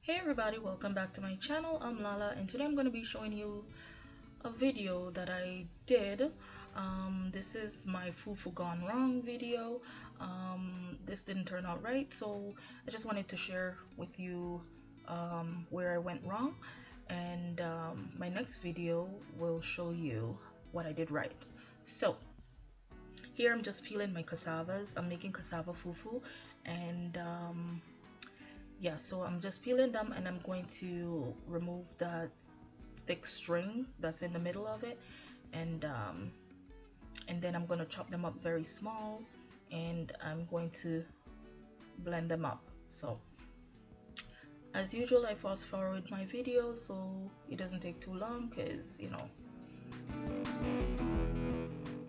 Hey everybody, welcome back to my channel. I'm Lala and today I'm going to be showing you a video that I did. This is my Fufu gone wrong video. This didn't turn out right, so I just wanted to share with you where I went wrong, and my next video will show you what I did right. So here I'm just peeling my cassavas. I'm making cassava fufu, and yeah, so I'm just peeling them and I'm going to remove that thick string that's in the middle of it, and then I'm going to chop them up very small, and I'm going to blend them up. So as usual, I fast forward my video so it doesn't take too long, because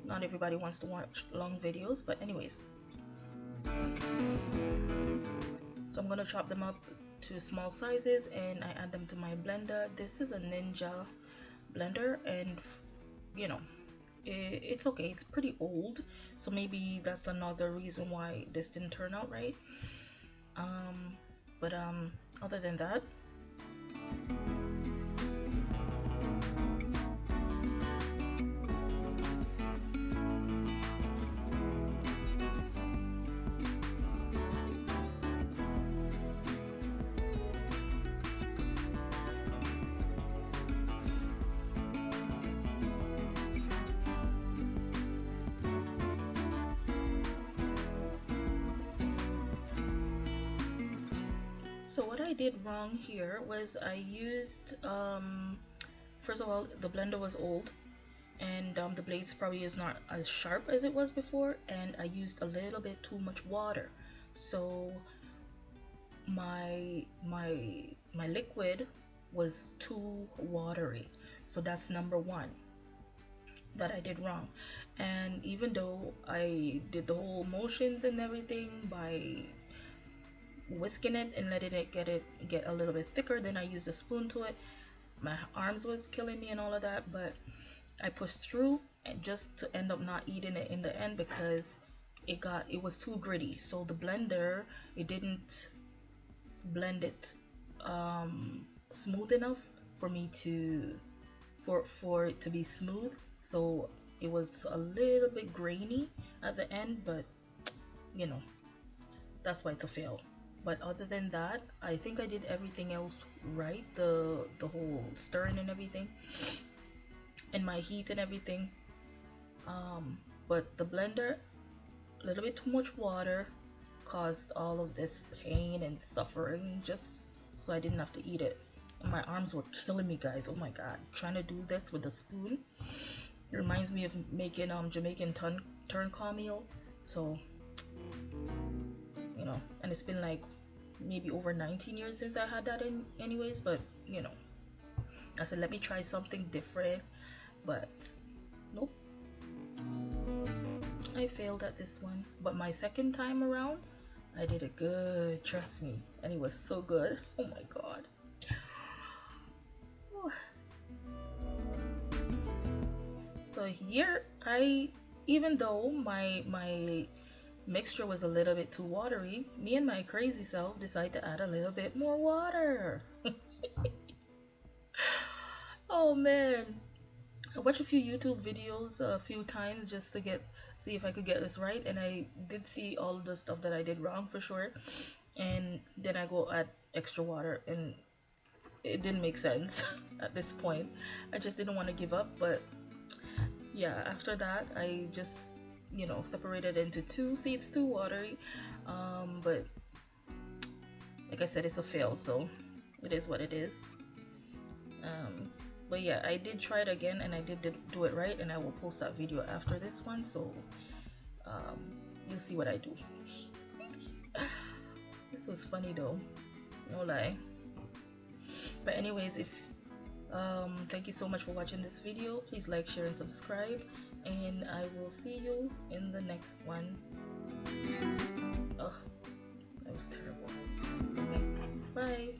not everybody wants to watch long videos. But anyways, so I'm gonna chop them up to small sizes and I add them to my blender. This is a Ninja blender, and it's okay. It's pretty old, so maybe that's another reason why this didn't turn out right. But other than that, so what I did wrong here was I used first of all, the blender was old, and the blades probably is not as sharp as it was before, and I used a little bit too much water, so my liquid was too watery. So that's number one that I did wrong. And even though I did the whole motions and everything by whisking it and letting it get a little bit thicker, then I used a spoon to it, my arms was killing me and all of that, but I pushed through, and just to end up not eating it in the end because it was too gritty. So the blender, it didn't blend it smooth enough for me to for it to be smooth. So it was a little bit grainy at the end, but that's why it's a fail. But other than that, I think I did everything else right. The whole stirring and everything, and my heat and everything. But the blender, a little bit too much water, caused all of this pain and suffering just so I didn't have to eat it. And my arms were killing me, guys. Oh my god, trying to do this with a spoon, it reminds me of making Jamaican turn meal. So and it's been like maybe over 19 years since I had that anyways, but I said let me try something different, but nope, I failed at this one. But my second time around, I did it good, trust me, and it was so good. Oh my god. So here, even though my mixture was a little bit too watery, me and my crazy self decided to add a little bit more water. Oh man, I watched a few YouTube videos a few times just to see if I could get this right, and I did see all the stuff that I did wrong for sure, and then I go add extra water, and it didn't make sense at this point. I just didn't want to give up, but yeah, after that I just separated into two. See, it's too watery, but like I said, it's a fail, so it is what it is. But yeah, I did try it again and I did do it right, and I will post that video after this one, so you'll see what I do. This was funny though, no lie. But anyways, if thank you so much for watching this video. Please like, share, and subscribe, and I will see you in the next one. Oh, that was terrible. Okay, bye.